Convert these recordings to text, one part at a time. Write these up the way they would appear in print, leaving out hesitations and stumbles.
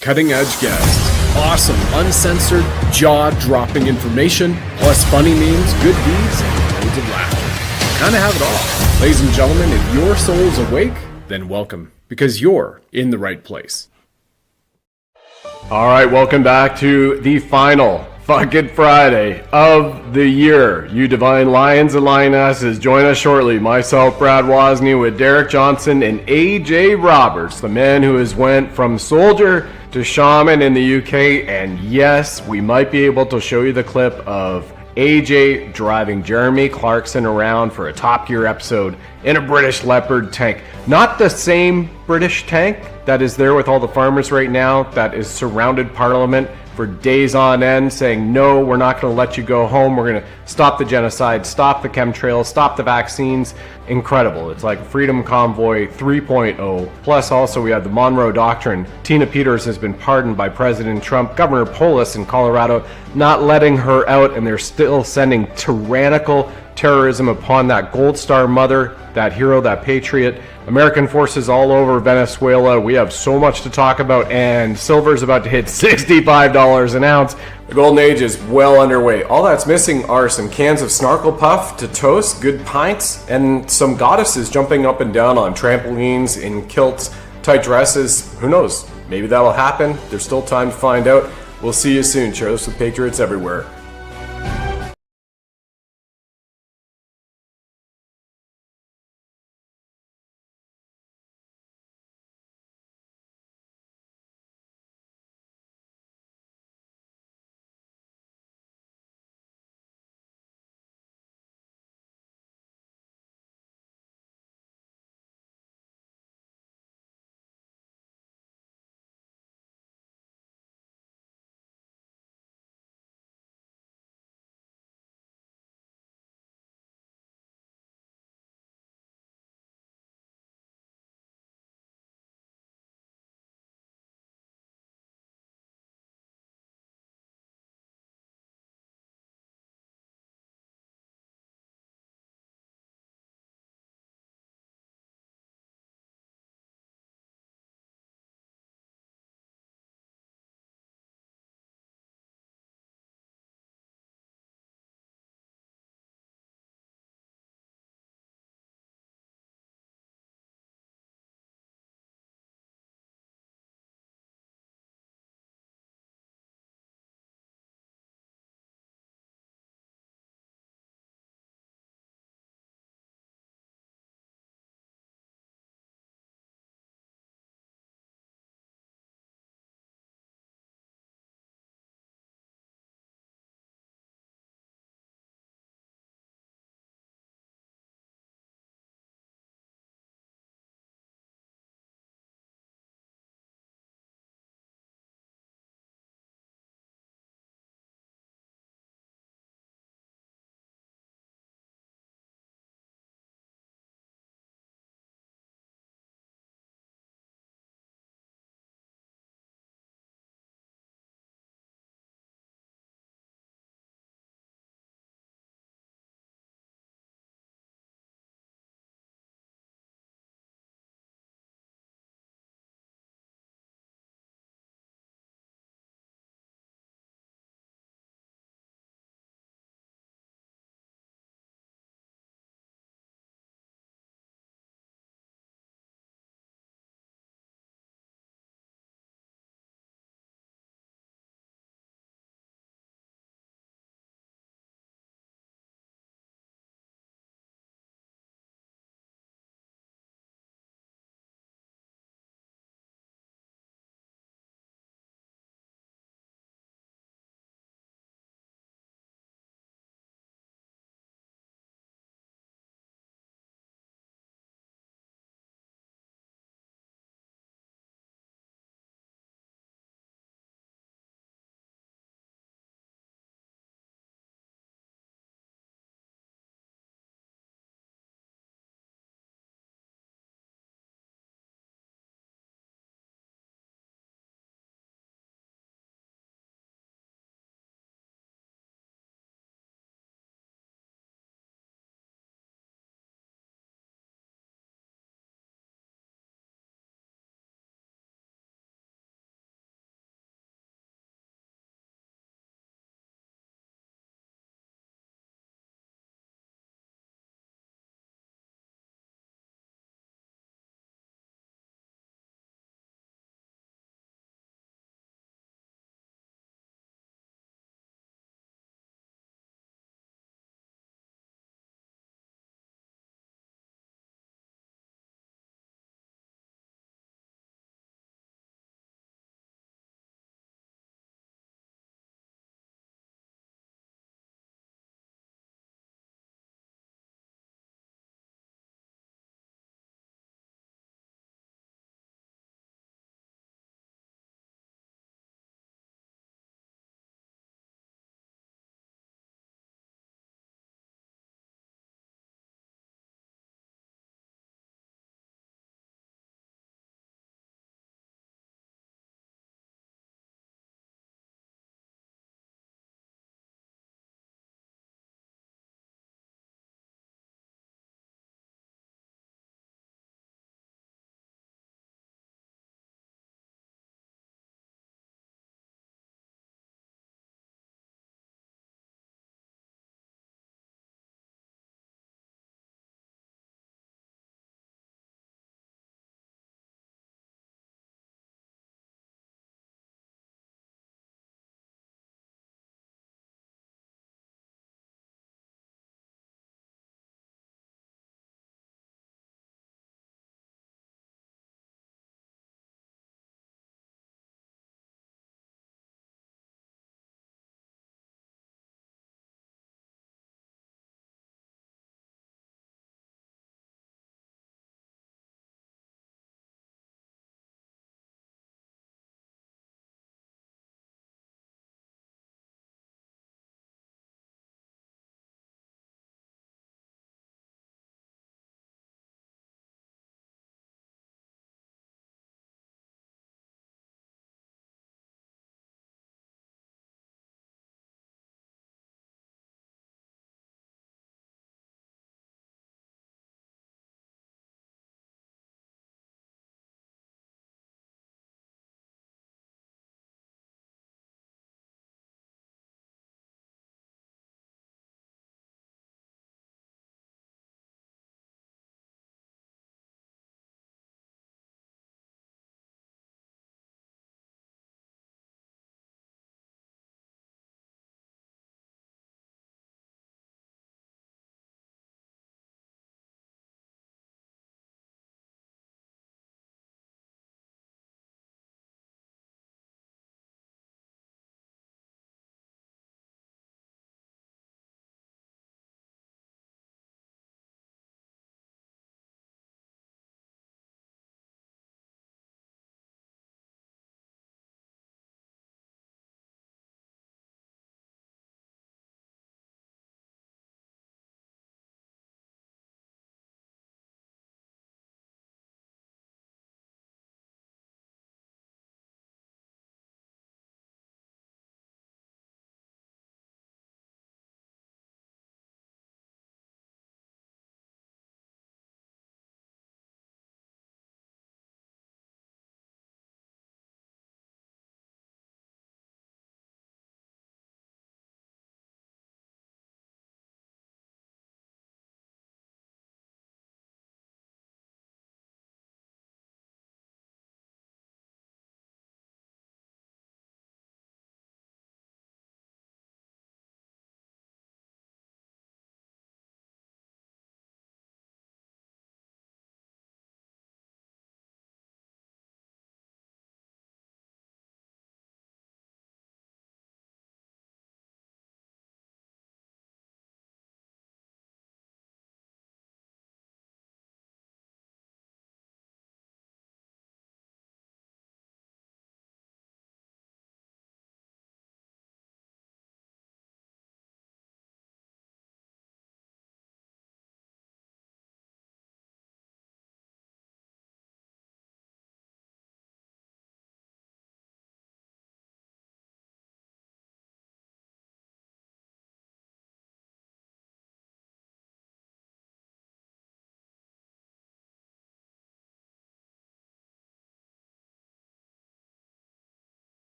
Cutting edge guests, awesome, uncensored, jaw-dropping information, plus funny memes, good deeds, and loads of laughter. Kinda have it all. Ladies and gentlemen, if your soul's awake, then welcome, because you're in the right place. Alright, welcome back to the final fucking Friday of the year. You divine lions and lionesses, join us shortly. Myself, Brad Wozny, with Derek Johnson and AJ Roberts, the man who has went from soldier to shaman in the UK. And yes, we might be able to show you the clip of AJ driving Jeremy Clarkson around for a Top Gear episode in a British Leopard tank. Not the same British tank that is there with all the farmers right now, that is surrounded Parliament for days on end saying, no, we're not going to let you go home. We're going to stop the genocide, stop the chemtrails, stop the vaccines. Incredible. It's like Freedom Convoy 3.0. Plus also we have the Monroe Doctrine. Tina Peters has been pardoned by President Trump. Governor Polis in Colorado not letting her out, and they're still sending tyrannical terrorism upon that Gold Star mother, that hero, that patriot. American forces all over Venezuela. We have so much to talk about, and silver's about to hit $65 an ounce. The golden age is well underway. All that's missing are some cans of Snarkle Puff to toast, good pints, and some goddesses jumping up and down on trampolines in kilts, tight dresses. Who knows? Maybe that'll happen. There's still time to find out. We'll see you soon. Share this with Patriots everywhere.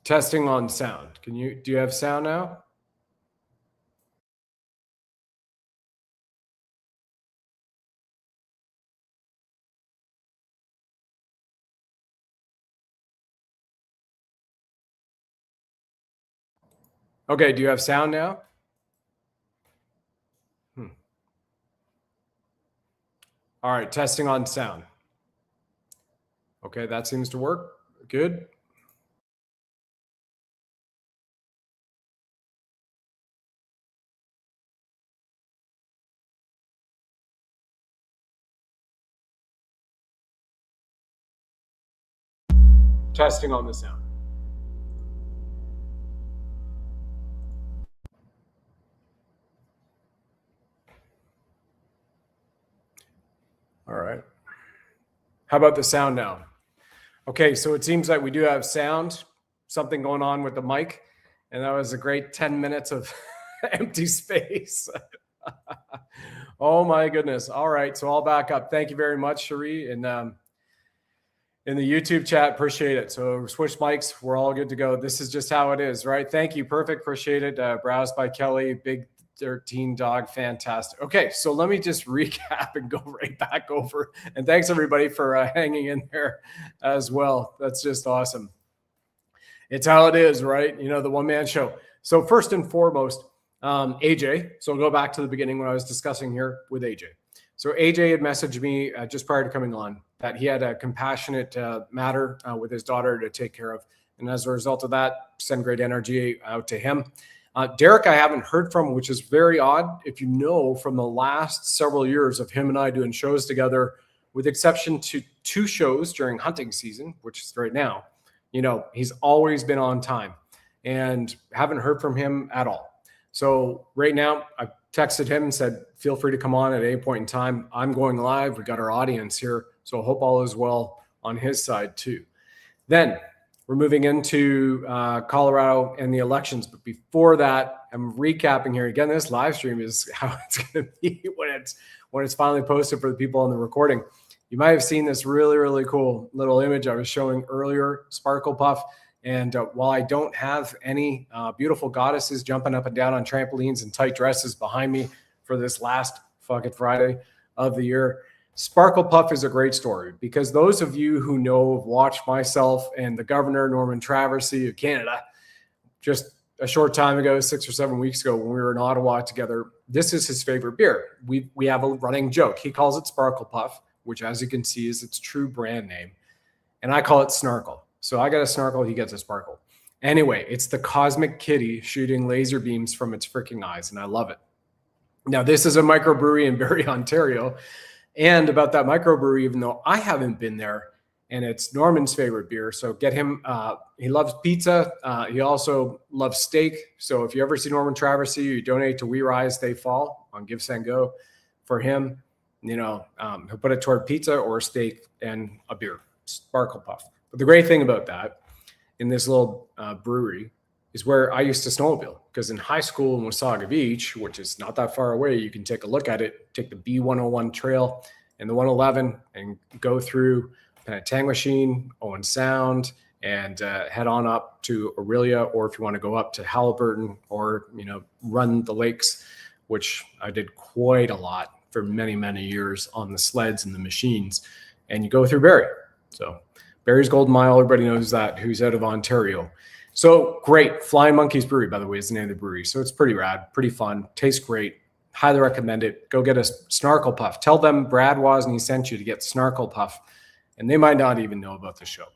Testing on sound. Do you have sound now? Okay, do you have sound now? All right, testing on sound. Okay, that seems to work. Good. Testing on the sound. All right. How about the sound now? Okay, so it seems like we do have sound, something going on with the mic, and that was a great 10 minutes of empty space. Oh my goodness. All right, so I'll back up. Thank you very much, Cherie, and in the YouTube chat, appreciate it. So switch mics, we're all good to go. This is just how it is, right? Thank you, perfect, appreciate it. Browsed by Kelly, big 13 dog, fantastic. Okay, so let me just recap and go right back over. And thanks everybody for hanging in there as well. That's just awesome. It's how it is, right? You know, the one-man show. So first and foremost, AJ. So I'll go back to the beginning when I was discussing here with AJ. So AJ had messaged me just prior to coming on that he had a compassionate matter with his daughter to take care of. And as a result of that, send great energy out to him. Derek, I haven't heard from, which is very odd. If you know, from the last several years of him and I doing shows together, with exception to 2 shows during hunting season, which is right now, you know, he's always been on time and haven't heard from him at all. So right now I texted him and said, feel free to come on at any point in time. I'm going live. We got our audience here. So I hope all is well on his side too. Then we're moving into Colorado and the elections. But before that, I'm recapping here. Again, this live stream is how it's going to be when it's finally posted for the people on the recording. You might have seen this really, really cool little image I was showing earlier, Sparkle Puff. And while I don't have any beautiful goddesses jumping up and down on trampolines and tight dresses behind me for this last fucking Friday of the year, Sparkle Puff is a great story because those of you who know, have watched myself and the governor, Norman Traversy of Canada, just a short time ago, 6 or 7 weeks ago when we were in Ottawa together, this is his favorite beer. We have a running joke. He calls it Sparkle Puff, which as you can see is its true brand name. And I call it Snarkle. So I got a Snarkle, he gets a Sparkle. Anyway, it's the cosmic kitty shooting laser beams from its freaking eyes, and I love it. Now, this is a microbrewery in Barrie, Ontario. And about that microbrewery, even though I haven't been there, and it's Norman's favorite beer, so get him. He loves pizza. He also loves steak. So if you ever see Norman Traversy, you donate to We Rise, They Fall on Give, Send, Go for him. You know, he'll put it toward pizza or steak and a beer, Sparkle Puff. But the great thing about that in this little brewery is where I used to snowmobile, because in high school in Wasaga Beach, which is not that far away, you can take a look at it, take the B101 trail and the 111 and go through Tangwasheen, Owen Sound, and head on up to Aurelia, or if you want to go up to Halliburton or, you know, run the lakes, which I did quite a lot for many, many years on the sleds and the machines, and you go through Barrie. So Barrie's Golden Mile, everybody knows that, who's out of Ontario. So great. Flying Monkeys Brewery, by the way, is the name of the brewery. So it's pretty rad, pretty fun, tastes great. Highly recommend it. Go get a Snarkle Puff. Tell them Brad Wozny sent you to get Snarkle Puff, and they might not even know about the show.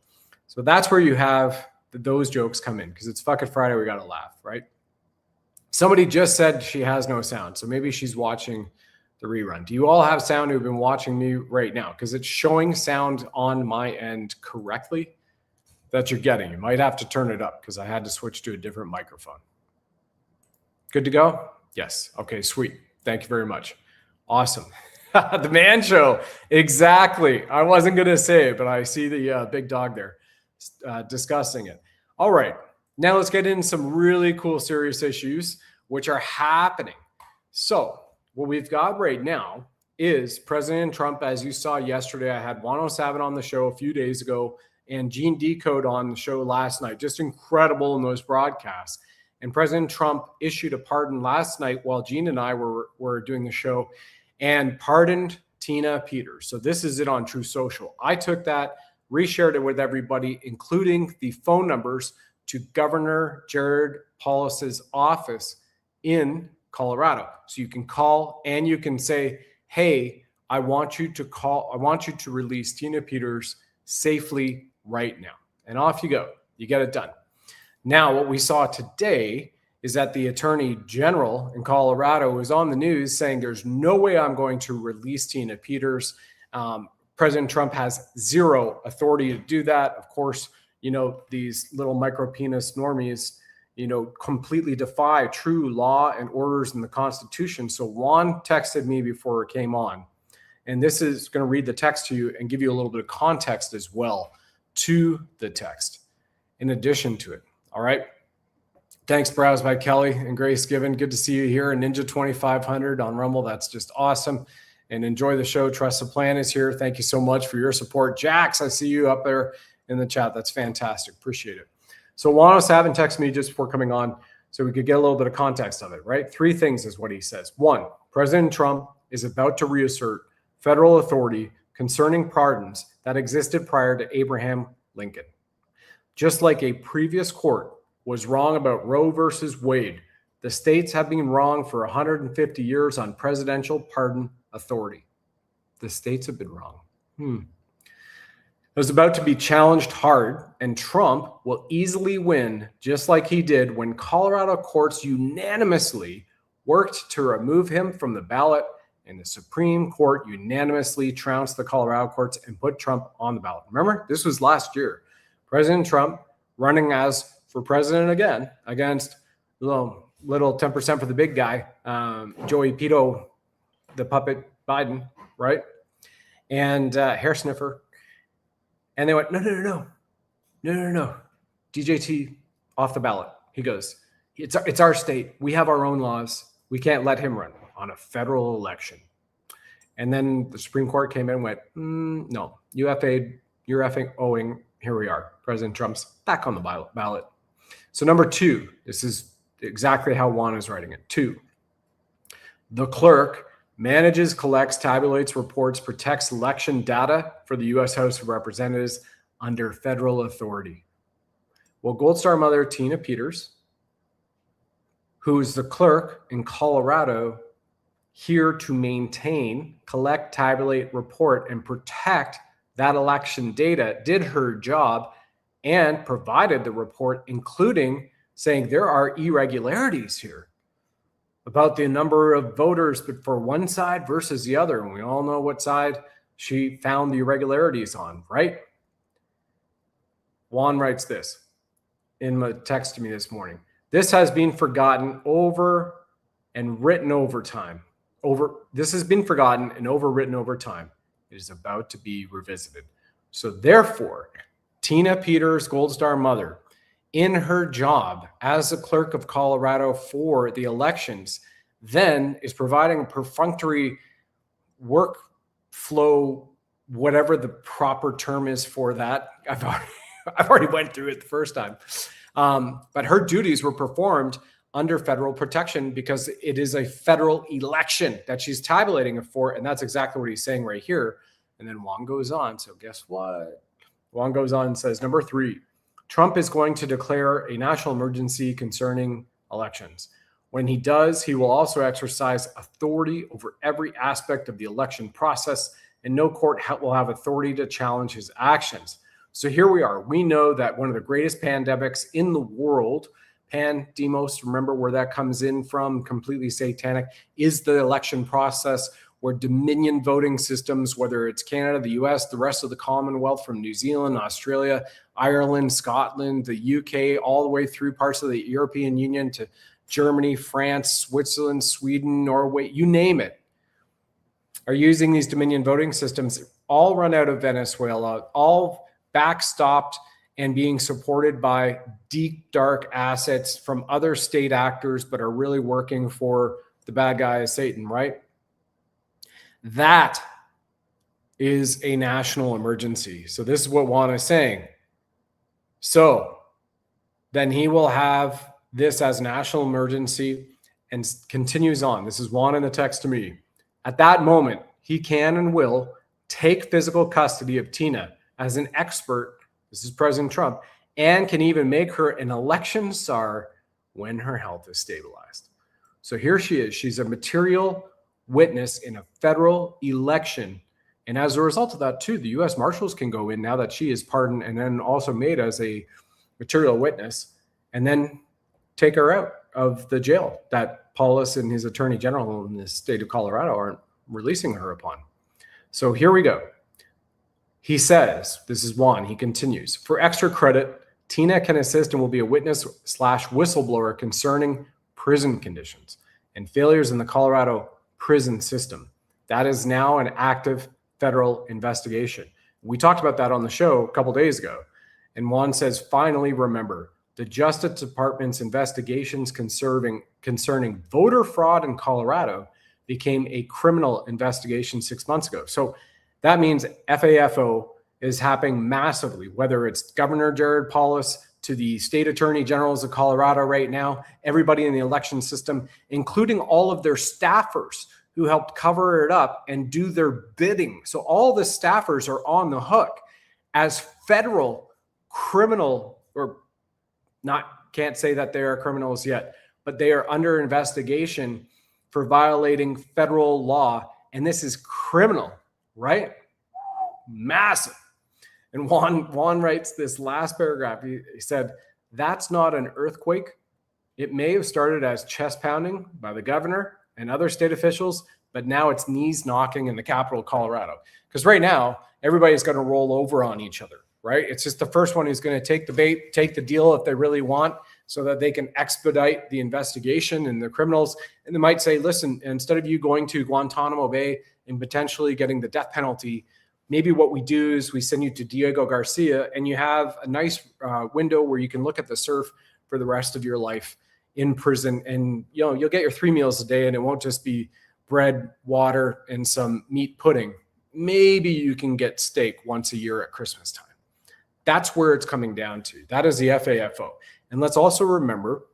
So that's where you have those jokes come in, because it's fucking Friday. We got to laugh, right? Somebody just said she has no sound, so maybe she's watching the rerun. Do you all have sound who've been watching me right now? Because it's showing sound on my end correctly that you're getting. You might have to turn it up because I had to switch to a different microphone. Good to go? Yes. Okay, sweet. Thank you very much. Awesome. The man show. Exactly. I wasn't going to say it, but I see the big dog there discussing it. All right. Now let's get into some really cool, serious issues which are happening. So what we've got right now is President Trump, as you saw yesterday. I had 107 on the show a few days ago, and Gene Decode on the show last night. Just incredible in those broadcasts. And President Trump issued a pardon last night while Gene and I were doing the show and pardoned Tina Peters. So this is it on True Social. I took that, reshared it with everybody, including the phone numbers to Governor Jared Polis's office in Colorado. So you can call and you can say, hey, I want you to release Tina Peters safely right now. And off you go. You get it done. Now, what we saw today is that the Attorney General in Colorado was on the news saying there's no way I'm going to release Tina Peters. President Trump has zero authority to do that. Of course, you know, these little micro penis normies, you know, completely defy true law and orders in the Constitution. So Juan texted me before it came on, and this is going to read the text to you and give you a little bit of context as well to the text in addition to it. All right. Thanks, Browse by Kelly and Grace Given. Good to see you here. Ninja 2500 on Rumble. That's just awesome. And enjoy the show. Trust the Plan is here. Thank you so much for your support. Jax, I see you up there in the chat. That's fantastic. Appreciate it. So Juan was having texted me just before coming on so we could get a little bit of context of it, right? 3 things is what he says. 1, President Trump is about to reassert federal authority concerning pardons that existed prior to Abraham Lincoln. Just like a previous court was wrong about Roe versus Wade, the states have been wrong for 150 years on presidential pardon authority. The states have been wrong. It was about to be challenged hard, and Trump will easily win, just like he did when Colorado courts unanimously worked to remove him from the ballot, and the Supreme Court unanimously trounced the Colorado courts and put Trump on the ballot. Remember, this was last year. President Trump running as for president again against little 10% for the big guy, Joey Pito, the puppet Biden, right? And hair sniffer. And they went, no. DJT off the ballot. He goes, it's our state. We have our own laws. We can't let him run on a federal election. And then the Supreme Court came in and went, no, you're effing owing. Here we are. President Trump's back on the ballot. So number 2, this is exactly how Juan is writing it. 2, the clerk manages, collects, tabulates, reports, protects election data for the U.S. House of Representatives under federal authority. Well, Gold Star mother Tina Peters, who is the clerk in Colorado, here to maintain, collect, tabulate, report, and protect that election data, did her job and provided the report, including saying there are irregularities here about the number of voters, but for one side versus the other. And we all know what side she found the irregularities on, right? Juan writes this in a text to me this morning. This has been forgotten over and written over time. This has been forgotten and overwritten over time. It is about to be revisited. So therefore, Tina Peters, Gold Star mother, in her job as the clerk of Colorado for the elections, then is providing a perfunctory workflow, whatever the proper term is for that. I've already went through it the first time. But her duties were performed under federal protection because it is a federal election that she's tabulating it for. And that's exactly what he's saying right here. And then Juan goes on. So guess what? Juan goes on and says, number 3, Trump is going to declare a national emergency concerning elections. When he does, he will also exercise authority over every aspect of the election process, and no court will have authority to challenge his actions. So here we are. We know that one of the greatest pandemics in the world, pandemos, remember where that comes in from, completely satanic, is the election process, where Dominion voting systems, whether it's Canada, the US, the rest of the Commonwealth, from New Zealand, Australia, Ireland, Scotland, the UK, all the way through parts of the European Union to Germany, France, Switzerland, Sweden, Norway, you name it, are using these Dominion voting systems, all run out of Venezuela, all backstopped and being supported by deep, dark assets from other state actors, but are really working for the bad guy, Satan, right? That is a national emergency. So this is what Juan is saying. So then he will have this as national emergency and continues on. This is Juan in the text to me. At that moment, he can and will take physical custody of Tina as an expert. This is President Trump, and can even make her an election czar when her health is stabilized. So here she is. She's a material witness in a federal election. And as a result of that, too, the U.S. Marshals can go in now that she is pardoned and then also made as a material witness, and then take her out of the jail that Paulus and his attorney general in the state of Colorado aren't releasing her upon. So here we go. He says, this is Juan, he continues, for extra credit, Tina can assist and will be a witness / whistleblower concerning prison conditions and failures in the Colorado prison system. That is now an active federal investigation. We talked about that on the show a couple days ago. And Juan says, finally, remember, the Justice Department's investigations concerning voter fraud in Colorado became a criminal investigation 6 months ago. So that means FAFO is happening massively, whether it's Governor Jared Polis to the state attorney generals of Colorado right now, everybody in the election system, including all of their staffers who helped cover it up and do their bidding. So all the staffers are on the hook as federal criminal, or not, can't say that they are criminals yet, but they are under investigation for violating federal law. And this is criminal, right? Massive. And Juan writes this last paragraph. He said, that's not an earthquake. It may have started as chest pounding by the governor and other state officials, but now it's knees knocking in the capital of Colorado. Because right now, everybody's going to roll over on each other, right? It's just the first one who's going to take the bait, take the deal if they really want, so that they can expedite the investigation and the criminals. And they might say, listen, instead of you going to Guantanamo Bay and potentially getting the death penalty, maybe what we do is we send you to Diego Garcia, and you have a nice window where you can look at the surf for the rest of your life in prison. And you'll get your 3 meals a day, and it won't just be bread, water, and some meat pudding. Maybe you can get steak once a year at Christmas time. That's where it's coming down to. That is the FAFO. And let's also remember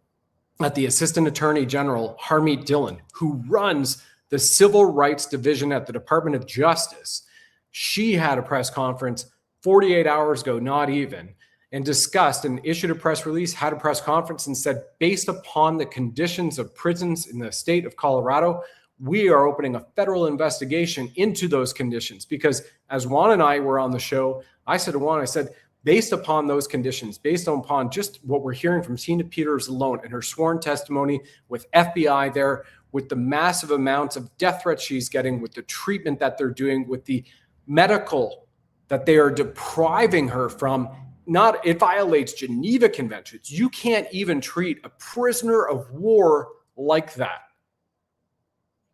that the Assistant Attorney General, Harmeet Dillon, who runs the Civil Rights Division at the Department of Justice, she had a press conference 48 hours ago, not even, and discussed and issued a press release, had a press conference, and said, based upon the conditions of prisons in the state of Colorado, we are opening a federal investigation into those conditions. Because as Juan and I were on the show, I said to Juan, I said, based upon those conditions, based upon just what we're hearing from Tina Peters alone and her sworn testimony with FBI there, with the massive amounts of death threats she's getting, with the treatment that they're doing, with the medical that they are depriving her from, it violates Geneva Conventions. You can't even treat a prisoner of war like that,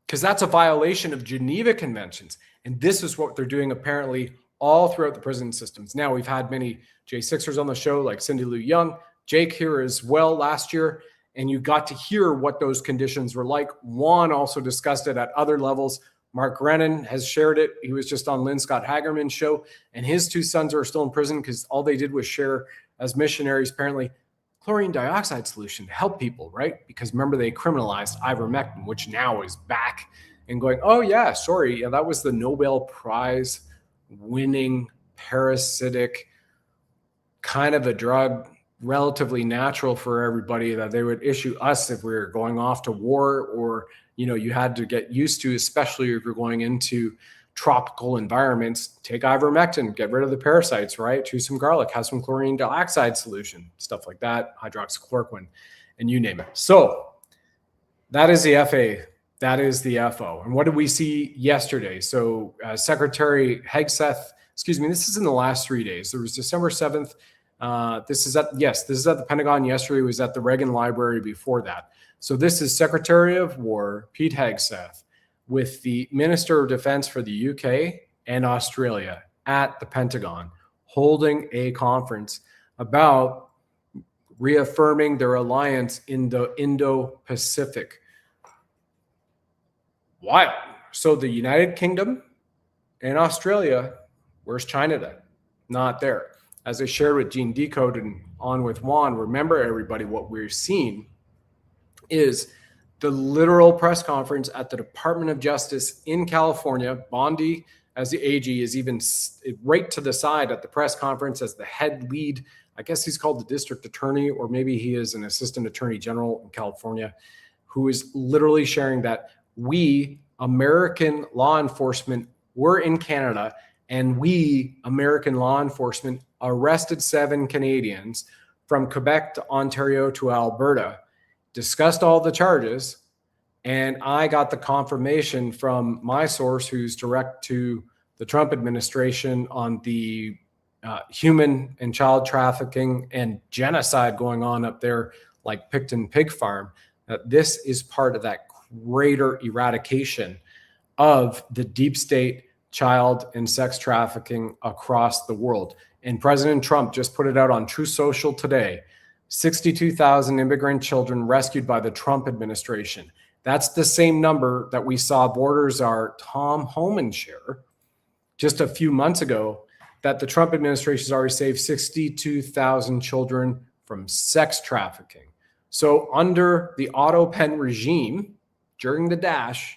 because that's a violation of Geneva Conventions. And this is what they're doing apparently all throughout the prison systems. Now, we've had many J6ers on the show, like Cindy Lou Young, Jake here as well last year, and you got to hear what those conditions were like. Juan also discussed it at other levels. Mark Grennan has shared it. He was just on Lynn Scott Hagerman's show, and his 2 sons are still in prison because all they did was share as missionaries, apparently, chlorine dioxide solution to help people, right? Because remember, they criminalized ivermectin, which now is back and going, oh yeah, sorry, yeah, that was the Nobel Prize winning parasitic kind of a drug, relatively natural for everybody, that they would issue us if we were going off to war, or you had to get used to, especially if you're going into tropical environments. Take ivermectin, get rid of the parasites, right? Chew some garlic, have some chlorine dioxide solution, stuff like that, hydroxychloroquine, and you name it. So that is the FA. That is the FO. And what did we see yesterday? So Secretary Hegseth, this is in the last 3 days. There was December 7th. This is at the Pentagon. Yesterday was at the Reagan Library before that. So this is Secretary of War Pete Hegseth with the Minister of Defense for the UK and Australia at the Pentagon, holding a conference about reaffirming their alliance in the Indo-Pacific. Wild. So the United Kingdom and Australia, where's China then? Not there. as I shared with Gene Decode and on with Juan, remember everybody, what we're seeing is the literal press conference at the Department of Justice in California. Bondi, as the AG, is even right to the side at the press conference as the head lead. I guess he's called the district attorney, or maybe he is an assistant attorney general in California, who is literally sharing that we, American law enforcement, were in Canada, and we, American law enforcement, arrested 7 Canadians from Quebec to Ontario to Alberta, discussed all the charges, and I got the confirmation from my source, who's direct to the Trump administration, on the human and child trafficking and genocide going on up there, like Picton Pig Farm, that this is part of that greater eradication of the deep state child and sex trafficking across the world. And President Trump just put it out on True Social today. 62,000 immigrant children rescued by the Trump administration. That's the same number that we saw Borders Czar Tom Homan share just a few months ago, that the Trump administration has already saved 62,000 children from sex trafficking. So under the auto pen regime, during the dash,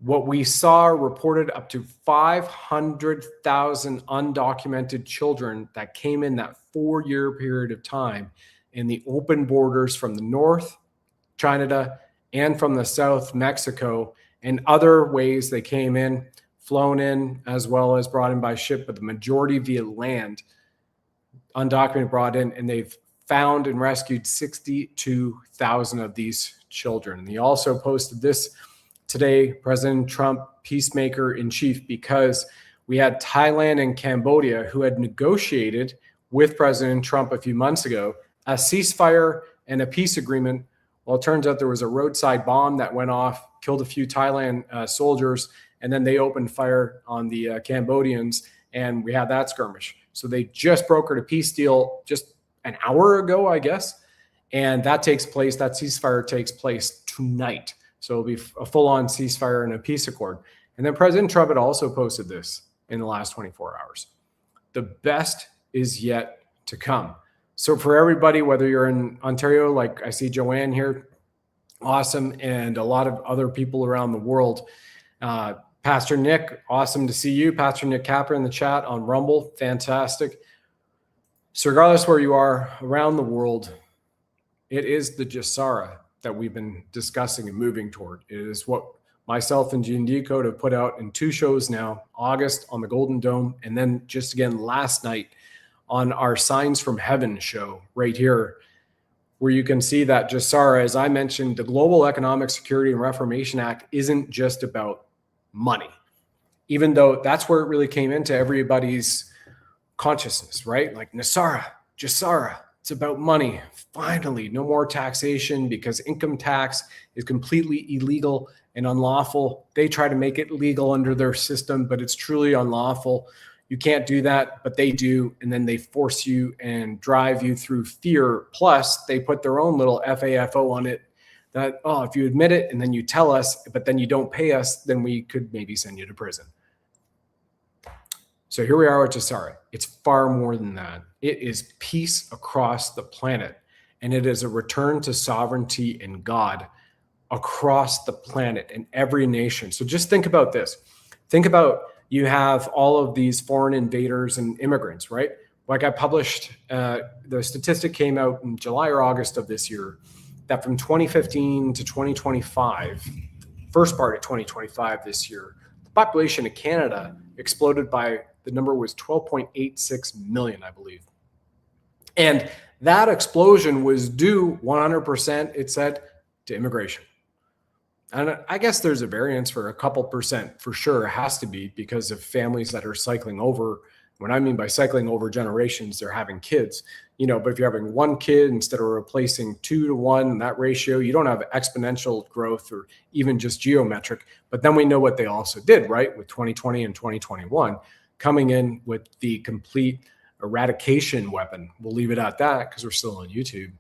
what we saw reported up to 500,000 undocumented children that came in that 4-year period of time in the open borders from the north, Canada, and from the south, Mexico, and other ways they came in, flown in, as well as brought in by ship, but the majority via land, undocumented brought in, and they've found and rescued 62,000 of these children. And he also posted this today, President Trump, peacemaker in chief, because we had Thailand and Cambodia who had negotiated with President Trump a few months ago a ceasefire and a peace agreement. Well, it turns out there was a roadside bomb that went off, killed a few Thailand soldiers, and then they opened fire on the Cambodians, and we had that skirmish. So they just brokered a peace deal just an hour ago, I guess, and that takes place, that ceasefire takes place tonight. So it'll be a full-on ceasefire and a peace accord. And then President Trump had also posted this in the last 24 hours. The best is yet to come. So for everybody, whether you're in Ontario, like I see Joanne here, awesome, and a lot of other people around the world, Pastor Nick, awesome to see you. Pastor Nick Capper in the chat on Rumble, fantastic. So regardless where you are around the world, it is the Jasara that we've been discussing and moving toward. It is what myself and Gene Decode have put out in 2 shows now, August on the Golden Dome, and then just again last night on our Signs from Heaven show right here, where you can see that Jasara, as I mentioned, the Global Economic Security and Reformation Act isn't just about money, even though that's where it really came into everybody's consciousness, right? Like Nasara, Jasara, it's about money. Finally, no more taxation, because income tax is completely illegal and unlawful. They try to make it legal under their system, but it's truly unlawful. You can't do that, but they do. And then they force you and drive you through fear. Plus, they put their own little FAFO on it that, oh, if you admit it and then you tell us, but then you don't pay us, then we could maybe send you to prison. So here we are with Jasara. It's far more than that. It is peace across the planet, and it is a return to sovereignty in God across the planet in every nation. So just think about this. Think about, you have all of these foreign invaders and immigrants, right? Like I published, the statistic came out in July or August of this year, that from 2015 to 2025, first part of 2025 this year, the population of Canada exploded by, the number was 12.86 million, I believe. And that explosion was due 100%, it said, to immigration. And I guess there's a variance for a couple percent for sure. It has to be because of families that are cycling over. When I mean by cycling over generations, they're having kids, you know, but if you're having 1 kid instead of replacing 2 to 1, that ratio, you don't have exponential growth or even just geometric. But then we know what they also did, right? With 2020 and 2021 coming in with the complete eradication weapon. We'll leave it at that because we're still on YouTube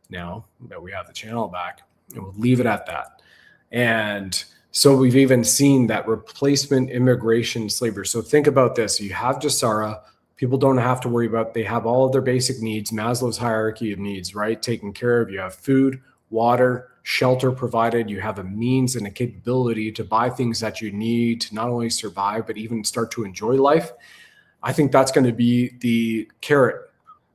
now that we have the channel back, and we'll leave it at that. And so we've even seen that replacement immigration slavery. So think about this. You have Jasara, People don't have to worry about, they have all of their basic needs, Maslow's hierarchy of needs, right? Taken care of. You have food, water, shelter provided. You have a means and a capability to buy things that you need to not only survive, but even start to enjoy life. I think that's going to be the carrot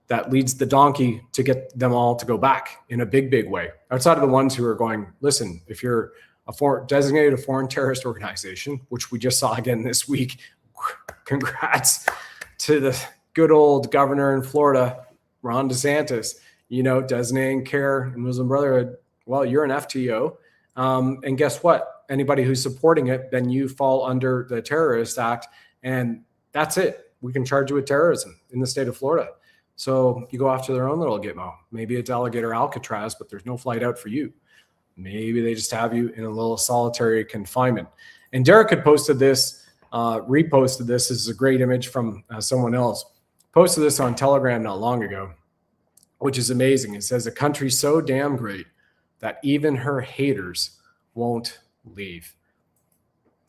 that leads the donkey to get them all to go back in a big, big way. Outside of the ones who are going, listen, if you're designated a foreign terrorist organization, which we just saw again this week, congrats to the good old governor in Florida, Ron DeSantis, designating CARE and Muslim Brotherhood. Well, you're an FTO. And guess what? Anybody who's supporting it, then you fall under the Terrorist Act. And that's it. We can charge you with terrorism in the state of Florida. So you go after their own little gitmo. Maybe it's alligator Alcatraz, but there's no flight out for you. Maybe they just have you in a little solitary confinement. And Derek had posted this, reposted this. This is a great image from someone else. Posted this on Telegram not long ago, which is amazing. It says, a country so damn great that even her haters won't leave.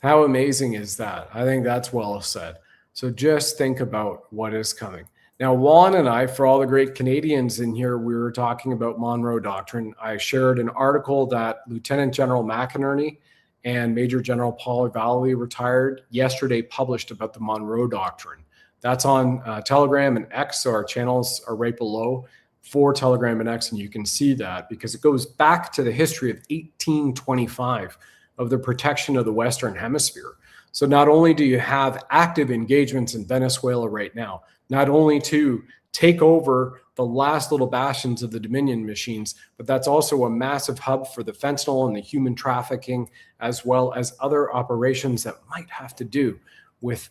How amazing is that? I think that's well said. So just think about what is coming. Now, Juan and I, for all the great Canadians in here, we were talking about Monroe Doctrine. I shared an article that Lieutenant General McInerney and Major General Paul Valley, retired, yesterday published about the Monroe Doctrine. That's on Telegram and X, so our channels are right below for Telegram and X, and you can see that because it goes back to the history of 1825 of the protection of the Western Hemisphere. So not only do you have active engagements in Venezuela right now, not only to take over the last little bastions of the Dominion machines, but that's also a massive hub for the fentanyl and the human trafficking, as well as other operations that might have to do with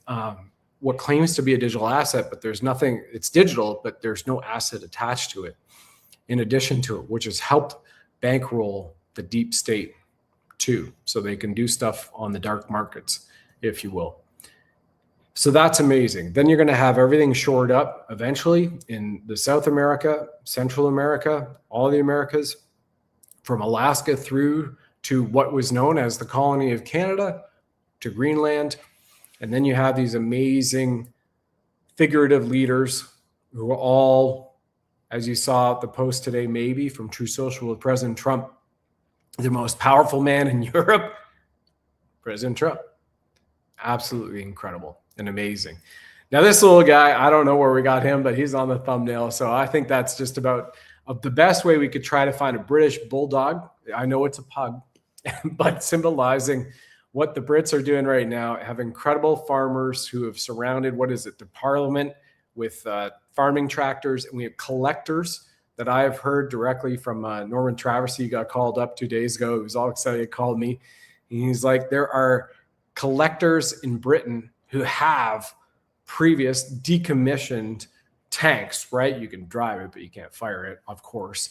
what claims to be a digital asset, but there's nothing, it's digital, but there's no asset attached to it in addition to it, which has helped bankroll the deep state too. So they can do stuff on the dark markets, if you will. So that's amazing. Then you're going to have everything shored up eventually in the South America, Central America, all the Americas, from Alaska through to what was known as the colony of Canada, to Greenland. And then you have these amazing figurative leaders who are all, as you saw the post today, maybe from True Social with President Trump, the most powerful man in Europe, President Trump. Absolutely incredible and amazing. Now, this little guy, I don't know where we got him, but he's on the thumbnail. So I think that's just about the best way we could try to find a British bulldog. I know it's a pug, but symbolizing what the Brits are doing right now. Have incredible farmers who have surrounded, what is it, the parliament with farming tractors. And we have collectors that I have heard directly from Norman Traversy. He got called up 2 days ago. He was all excited. He called me. And he's like, there are collectors in Britain who have previous decommissioned tanks, right? You can drive it, but you can't fire it, of course.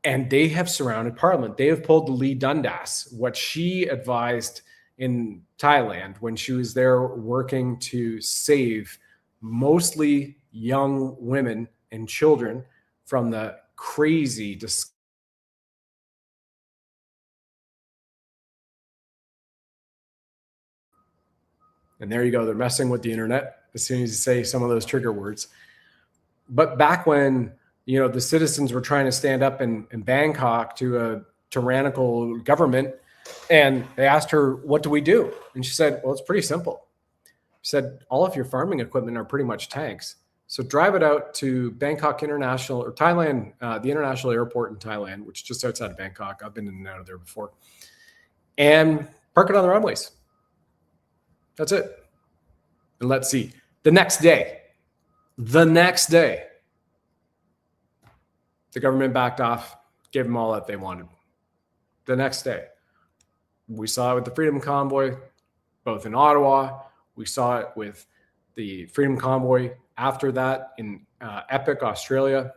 And they have surrounded Parliament. They have pulled the Lee Dundas, what she advised in Thailand when she was there working to save mostly young women and children from the crazy, and there you go. They're messing with the internet as soon as you say some of those trigger words. But back when, you know, the citizens were trying to stand up in Bangkok to a tyrannical government, and they asked her, what do we do? And she said, well, it's pretty simple. She said, all of your farming equipment are pretty much tanks. So drive it out to Bangkok International, or Thailand, the international airport in Thailand, which is just outside of Bangkok. I've been in and out of there before. And park it on the runways. That's it. And let's see. The next day, the government backed off, gave them all that they wanted. The next day, we saw it with the Freedom Convoy, both in Ottawa. We saw it with the Freedom Convoy after that in Epic, Australia.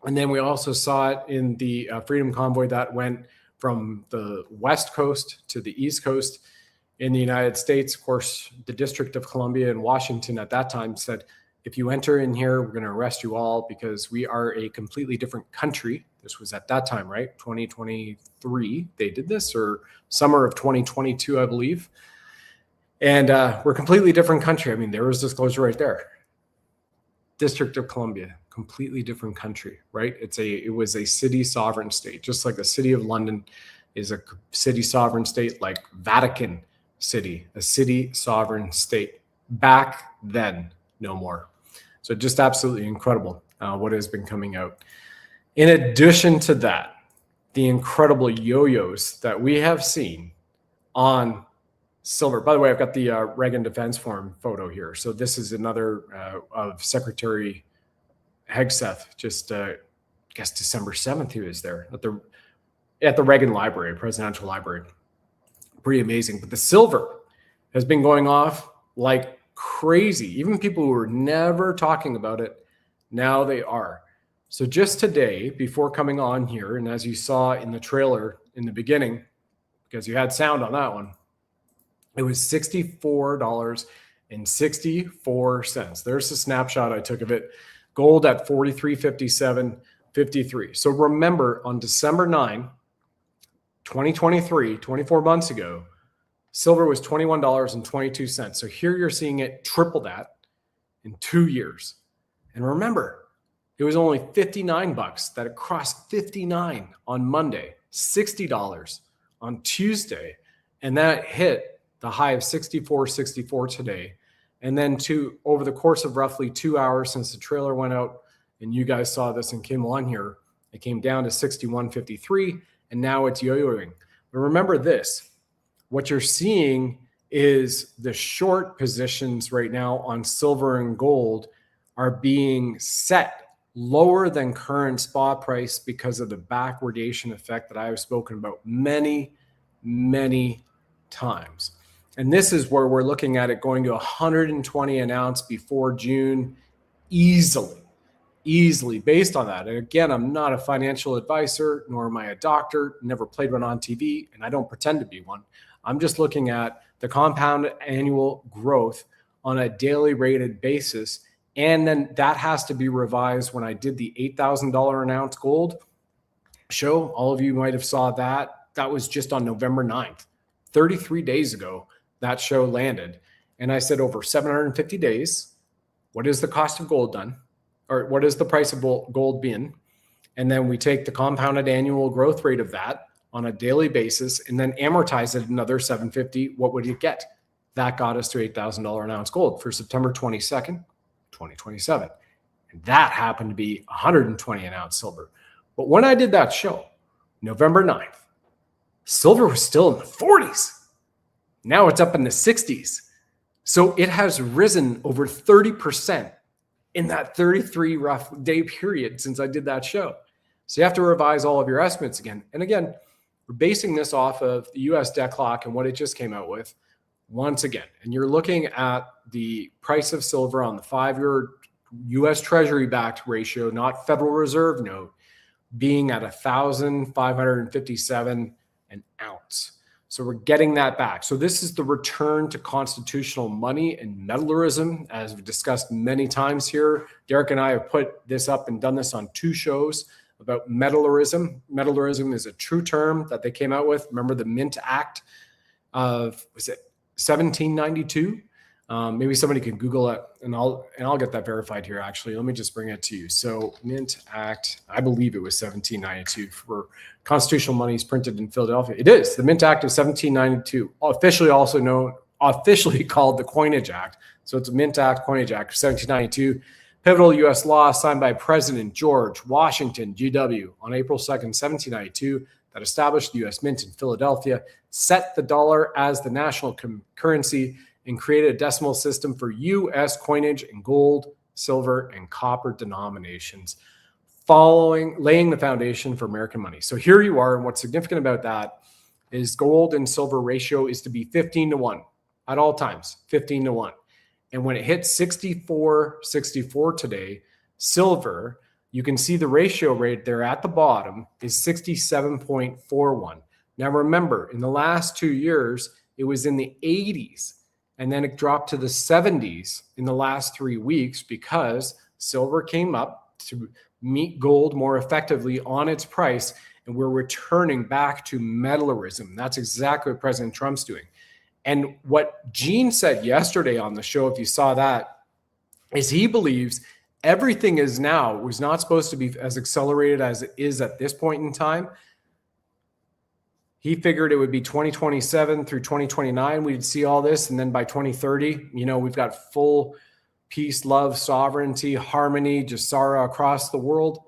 And then we also saw it in the Freedom Convoy that went from the West Coast to the East Coast in the United States. Of course, the District of Columbia and Washington at that time said, if you enter in here, we're going to arrest you all because we are a completely different country. This was at that time, right? 2023, they did this, or summer of 2022, I believe. And we're a completely different country. I mean, there was disclosure right there. District of Columbia, completely different country, right? It was a city sovereign state, just like the city of London is a city sovereign state, like Vatican City, a city sovereign state. Back then, no more. So just absolutely incredible what has been coming out. In addition to that, the incredible yo-yos that we have seen on silver. By the way, I've got the Reagan Defense Forum photo here. So this is another of Secretary Hegseth, just I guess December 7th, he was there at the Reagan Library, Presidential Library. Pretty amazing. But the silver has been going off like crazy. Even people who were never talking about it, now they are. So just today, before coming on here, and as you saw in the trailer in the beginning, because you had sound on that one, it was $64.64. There's a snapshot I took of it. Gold at 43.57.53. So remember, on December 9, 2023, 24 months ago, silver was $21.22. So here you're seeing it triple that in 2 years. And remember, it was only $59 that it crossed 59 on Monday, $60 on Tuesday, and that hit the high of 64.64 today. And then over the course of roughly 2 hours since the trailer went out and you guys saw this and came on here, it came down to 61.53 and now it's yo-yoing. But remember this, what you're seeing is the short positions right now on silver and gold are being set lower than current spot price because of the backwardation effect that I have spoken about many, many times. And this is where we're looking at it going to 120 an ounce before June easily based on that. And again, I'm not a financial advisor, nor am I a doctor, never played one on TV, and I don't pretend to be one. I'm just looking at the compound annual growth on a daily rated basis. And then that has to be revised. When I did the $8,000 an ounce gold show, all of you might have saw that. That was just on November 9th, 33 days ago, that show landed. And I said over 750 days, what is the cost of gold done? Or what is the price of gold been? And then we take the compounded annual growth rate of that on a daily basis and then amortize it another 750. What would you get? That got us to $8,000 an ounce gold for September 22nd. 2027. And that happened to be 120 an ounce silver. But when I did that show, November 9th, silver was still in the 40s. Now it's up in the 60s. So it has risen over 30% in that 33 rough day period since I did that show. So you have to revise all of your estimates again. And again, we're basing this off of the US debt clock and what it just came out with. Once again, and you're looking at the price of silver on the 5-year U.S. Treasury backed ratio, not Federal Reserve note, being at 1,557 an ounce. So we're getting that back. So this is the return to constitutional money and metallism, as we've discussed many times here. Derek and I have put this up and done this on 2 shows about metallism. Metallism is a true term that they came out with. Remember the Mint Act of, was it 1792? Maybe somebody can Google it and I'll get that verified here. Actually, let me just bring it to you. So Mint Act, I believe it was 1792 for constitutional monies printed in Philadelphia. It is the Mint Act of 1792, officially called the Coinage Act. So it's a Mint Act, Coinage Act of 1792, pivotal U.S. law signed by President George Washington, GW, on April 2nd, 1792, that established the U.S. Mint in Philadelphia, set the dollar as the national currency, and created a decimal system for U.S. coinage in gold, silver, and copper denominations, laying the foundation for American money. So here you are, and what's significant about that is gold and silver ratio is to be 15-1 at all times, 15-1. And when it hits 64.64 today, silver, you can see the ratio rate there at the bottom is 67.41. Now remember, in the last 2 years, it was in the 80s, and then it dropped to the 70s in the last 3 weeks because silver came up to meet gold more effectively on its price, and we're returning back to metallism. That's exactly what President Trump's doing. And what Gene said yesterday on the show, if you saw that, is he believes everything is now. It was not supposed to be as accelerated as it is at this point in time. He figured it would be 2027 through 2029. We'd see all this. And then by 2030, we've got full peace, love, sovereignty, harmony, Jasara across the world.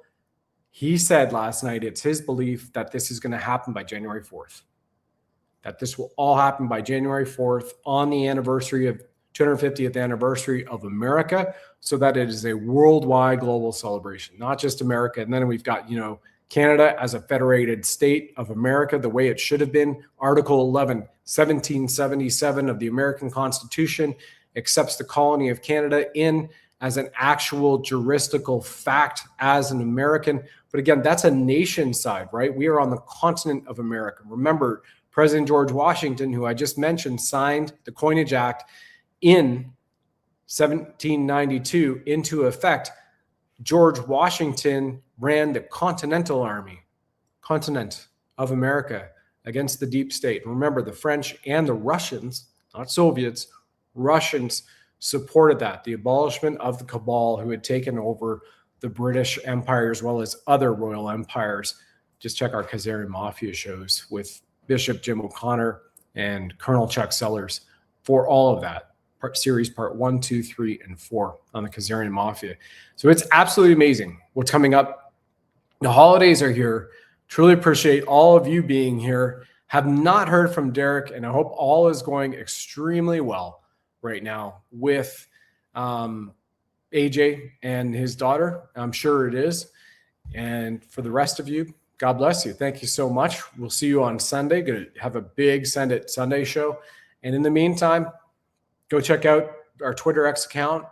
He said last night, it's his belief that this is going to happen by January 4th. That this will all happen by January 4th on the anniversary of 250th anniversary of America, so that it is a worldwide global celebration, not just America. And then we've got, Canada as a federated state of America, the way it should have been. Article 11, 1777 of the American Constitution accepts the colony of Canada in as an actual juristical fact as an American. But again, that's a nation side, right? We are on the continent of America. Remember, President George Washington, who I just mentioned, signed the Coinage Act in 1792 into effect. George Washington ran the Continental Army, continent of America, against the deep state. Remember, the French and the Russians, not Soviets, Russians supported that, the abolishment of the Cabal, who had taken over the British Empire as well as other royal empires. Just check our Khazarian Mafia shows with Bishop Jim O'Connor and Colonel Chuck Sellers for all of that. Series part 1, 2, 3, and 4 on the Khazarian Mafia. So it's absolutely amazing what's coming up. The holidays are here. Truly appreciate all of you being here. Have not heard from Derek, and I hope all is going extremely well right now with AJ and his daughter. I'm sure it is. And for the rest of you, God bless you. Thank you so much. We'll see you on Sunday. Going to have a big Send It Sunday show. And in the meantime, go check out our Twitter X account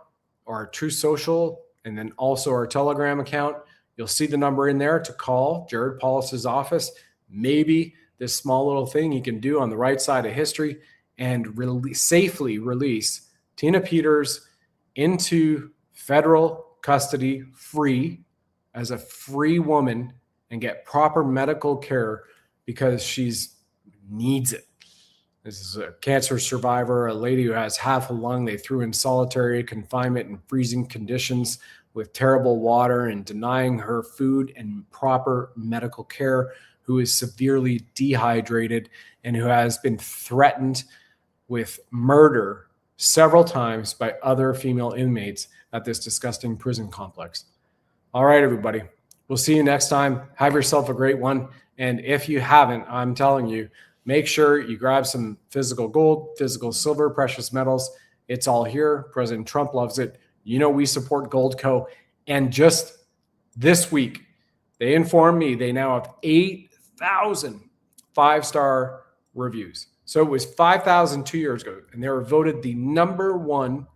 or our True Social, and then also our Telegram account. You'll see the number in there to call Jared Paulus's office. Maybe this small little thing you can do on the right side of history and safely release Tina Peters into federal custody free as a free woman and get proper medical care because she's needs it. This is a cancer survivor, a lady who has half a lung. They threw in solitary confinement in freezing conditions with terrible water and denying her food and proper medical care, who is severely dehydrated and who has been threatened with murder several times by other female inmates at this disgusting prison complex. All right, everybody. We'll see you next time. Have yourself a great one. And if you haven't, I'm telling you, make sure you grab some physical gold, physical silver, precious metals. It's all here. President Trump loves it. We support Goldco. And just this week, they informed me they now have 8,000 5-star reviews. So it was 5,000 2 years ago, and they were voted the #1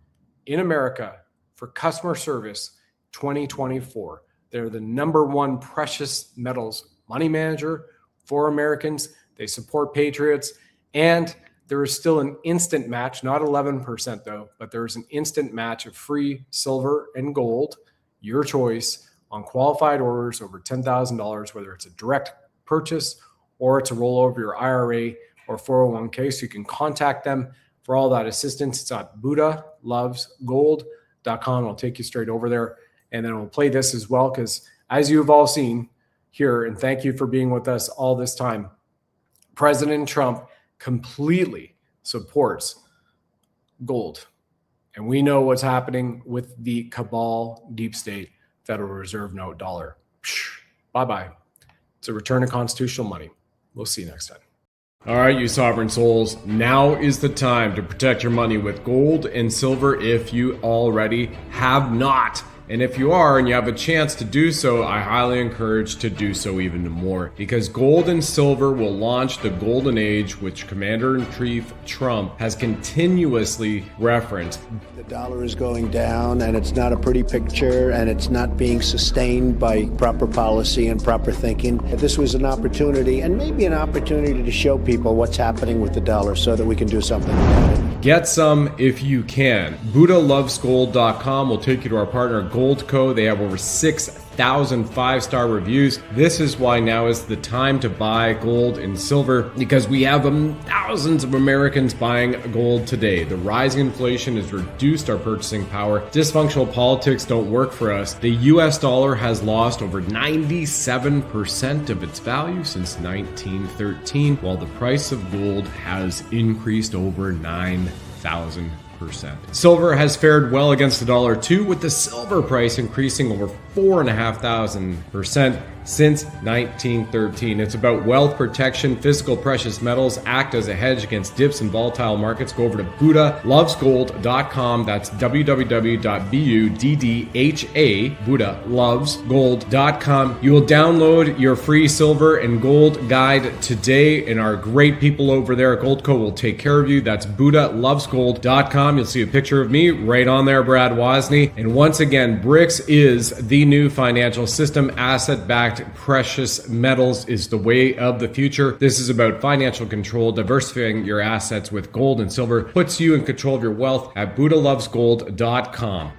in America for customer service 2024. They're the #1 precious metals money manager for Americans. They support Patriots, and there is still an instant match, not 11% though, but there's an instant match of free silver and gold, your choice, on qualified orders over $10,000, whether it's a direct purchase or it's a rollover your IRA or 401k. So you can contact them for all that assistance. It's at buddhalovesgold.com. I'll take you straight over there, and then we'll play this as well because, as you've all seen here, and thank you for being with us all this time, President Trump completely supports gold. And we know what's happening with the Cabal, deep state, Federal Reserve note dollar. Bye-bye. It's a return of constitutional money. We'll see you next time. All right, you sovereign souls, now is the time to protect your money with gold and silver if you already have not. And if you are and you have a chance to do so, I highly encourage to do so even more, because gold and silver will launch the golden age, which Commander-in-Chief Trump has continuously referenced. The dollar is going down, and it's not a pretty picture, and it's not being sustained by proper policy and proper thinking. This was an opportunity, and maybe an opportunity to show people what's happening with the dollar so that we can do something about it. Get some if you can. BuddhaLovesGold.com will take you to our partner Goldco. They have over 6,000 1,000 5-star reviews. This is why now is the time to buy gold and silver, because we have thousands of Americans buying gold today. The rising inflation has reduced our purchasing power. Dysfunctional politics don't work for us. The US dollar has lost over 97% of its value since 1913, while the price of gold has increased over 9,000%. Silver has fared well against the dollar too, with the silver price increasing over 4,500% since 1913. It's about wealth protection. Physical precious metals act as a hedge against dips in volatile markets. Go over to BuddhaLovesGold.com. That's www.BUDDHA, BuddhaLovesGold.com. You will download your free silver and gold guide today, and our great people over there at Goldco will take care of you. That's BuddhaLovesGold.com. You'll see a picture of me right on there, Brad Wozny. And once again, BRICS is the new financial system. Asset-backed precious metals is the way of the future. This is about financial control. Diversifying your assets with gold and silver puts you in control of your wealth at BuddhaLovesGold.com.